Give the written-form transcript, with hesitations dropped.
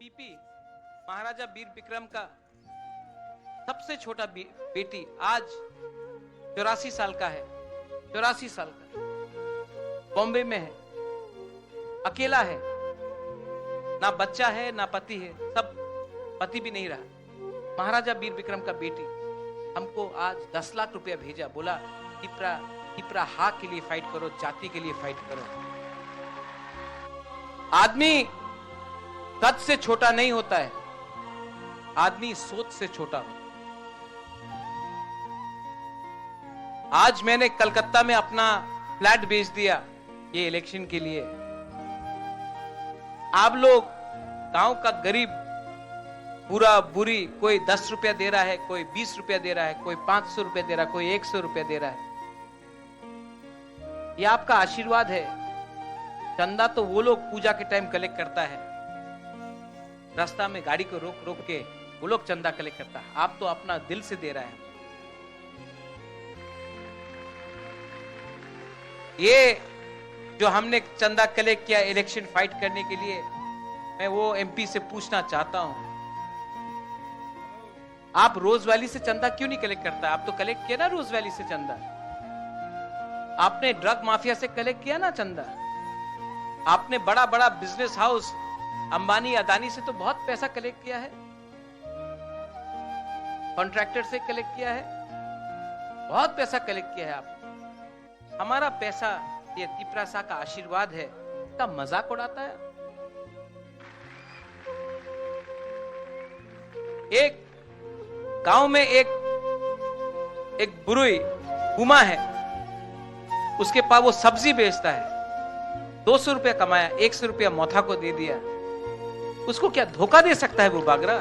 PP Maharaja Bir Vikram का सबसे छोटा बेटी आज 84 साल का है, 84 साल का, बॉम्बे में है, अकेला है, ना बच्चा है ना पति है, सब पति भी नहीं रहा। महाराजा वीर विक्रम का बेटी हमको आज 10 लाख रुपया भेजा, बोला हिप्रा हा के लिए फाइट करो, जाति के लिए फाइट करो। आदमी कद से छोटा नहीं होता है, आदमी सोच से छोटा होता है। आज मैंने कलकत्ता में अपना फ्लैट बेच दिया ये इलेक्शन के लिए। आप लोग गांव का गरीब बुरा बुरी, कोई 10 रुपया दे रहा है, कोई 20 रुपया दे रहा है, कोई 500 रुपया दे रहा है, कोई 100 रुपया दे रहा है, ये आपका आशीर्वाद है। चंदा तो वो लोग पूजा के टाइम कलेक्ट करता है, रास्ता में गाड़ी को रोक रोक के वो लोग चंदा कलेक्ट करता है, आप तो अपना दिल से दे रहा है। ये जो हमने चंदा कलेक्ट किया इलेक्शन फाइट करने के लिए, मैं वो एमपी से पूछना चाहता हूं, आप रोज वैली से चंदा क्यों नहीं कलेक्ट करता? आप तो कलेक्ट किया ना रोज वैली से चंदा, आपने ड्रग माफिया से कलेक्ट किया ना चंदा, आपने बड़ा बड़ा बिजनेस हाउस अंबानी अदानी से तो बहुत पैसा कलेक्ट किया है, कॉन्ट्रैक्टर से कलेक्ट किया है, बहुत पैसा कलेक्ट किया है आप। हमारा पैसा ये तिपरा सा का आशीर्वाद है, का मजाक उड़ाता है। एक गांव में एक बुरुई हुमा है, उसके पास वो सब्जी बेचता है, 200 रुपया कमाया, 100 रुपया मोथा को दे दिया। उसको क्या धोखा दे सकता है वो बागरा?